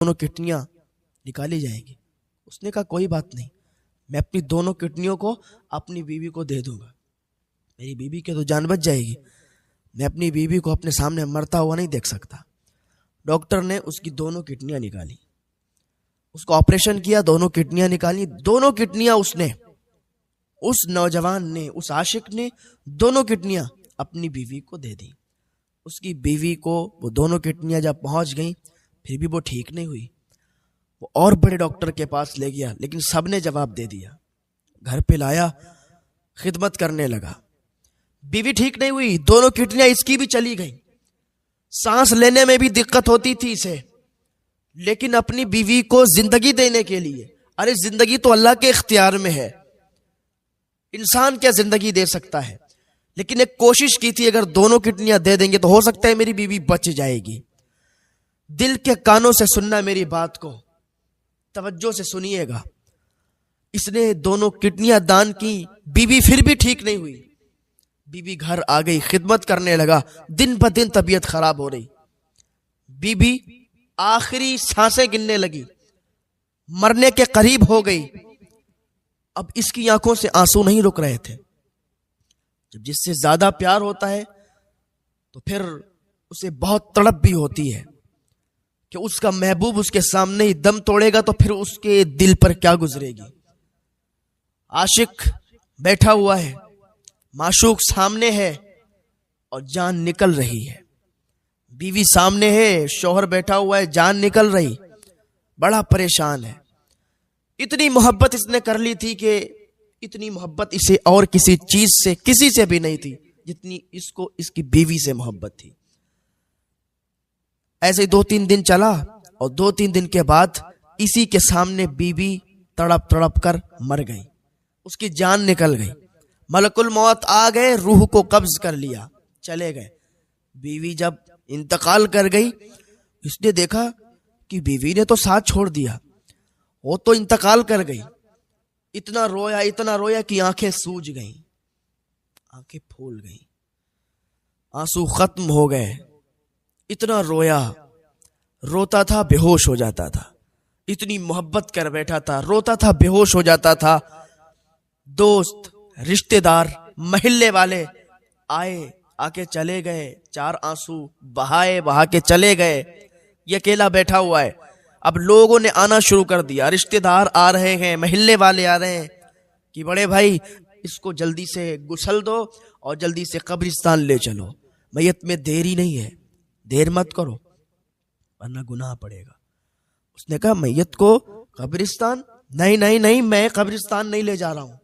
दोनों किडनियां निकाली जाएंगी। उसने कहा कोई बात नहीं, मैं अपनी दोनों किडनियों को अपनी बीवी को दे दूंगा, मेरी बीवी की तो जान बच जाएगी। मैं अपनी बीवी को अपने सामने मरता हुआ नहीं देख सकता। डॉक्टर ने उसकी दोनों किडनियां निकाली, उसको ऑपरेशन किया, दोनों किडनियां निकाली। दोनों किडनियां उसने, उस नौजवान ने, उस आशिक ने दोनों किडनियां अपनी बीवी को दे दी। उसकी बीवी को वो दोनों किडनियां जब पहुंच गई फिर भी वो ठीक नहीं हुई। वो और बड़े डॉक्टर के पास ले गया, लेकिन सबने जवाब दे दिया। घर पे लाया, खिदमत करने लगा, बीवी ठीक नहीं हुई, दोनों किडनियां इसकी भी चली गई। सांस लेने में भी दिक्कत होती थी इसे, लेकिन अपनी बीवी को जिंदगी देने के लिए, अरे जिंदगी तो अल्लाह के इख्तियार में है, इंसान क्या जिंदगी दे सकता है, लेकिन एक कोशिश की थी, अगर दोनों किडनियां दे देंगे तो हो सकता है मेरी बीवी बच जाएगी। दिल के कानों से सुनना मेरी बात को, तवज्जो से सुनिएगा। इसने दोनों किडनियां दान की, बीवी फिर भी ठीक नहीं हुई। बीवी घर आ गई, खिदमत करने लगा, दिन ब दिन तबीयत खराब हो रही। बीवी आखिरी सांसें गिनने लगी, मरने के करीब हो गई। अब इसकी आंखों से आंसू नहीं रुक रहे थे। जब जिससे ज्यादा प्यार होता है तो फिर उसे बहुत तड़प भी होती है कि उसका महबूब उसके सामने ही दम तोड़ेगा तो फिर उसके दिल पर क्या गुजरेगी। आशिक बैठा हुआ है, माशूक सामने है और जान निकल रही है। बीवी सामने है, शौहर बैठा हुआ है, जान निकल रही, बड़ा परेशान है। इतनी मोहब्बत इसने कर ली थी कि इतनी मोहब्बत इसे और किसी चीज से, किसी से भी नहीं थी जितनी इसको इसकी बीवी से मोहब्बत थी। ऐसे 2-3 दिन चला और 2-3 दिन के बाद इसी के सामने बीवी तड़प तड़प कर मर गई, उसकी जान निकल गई। मलकुल मौत आ गए, रूह को कब्ज कर लिया, चले गए। बीवी जब इंतकाल कर गई, इसने देखा कि बीवी ने तो साथ छोड़ दिया, वो तो इंतकाल कर गई। इतना रोया कि आंखें सूज गईं, आंखें फूल गईं, आंसू खत्म हो गए। इतना रोया, रोता था बेहोश हो जाता था, इतनी मोहब्बत कर बैठा था, रोता था बेहोश हो जाता था। दोस्त, रिश्तेदार, महल्ले वाले आए, आके चले गए, 4 आंसू बहाए, बहा के चले गए। ये अकेला बैठा हुआ है। अब लोगों ने आना शुरू कर दिया, रिश्तेदार आ रहे हैं, महल्ले वाले आ रहे हैं कि बड़े भाई इसको जल्दी से गुसल दो और जल्दी से कब्रिस्तान ले चलो, मैयत में देरी नहीं है, देर मत करो वरना गुनाह पड़ेगा। उसने कहा मैयत को कब्रिस्तान? नहीं नहीं नहीं, मैं कब्रिस्तान नहीं ले जा रहा हूं,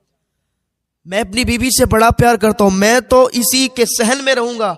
मैं अपनी बीवी से बड़ा प्यार करता हूं, मैं तो इसी के सहन में रहूंगा।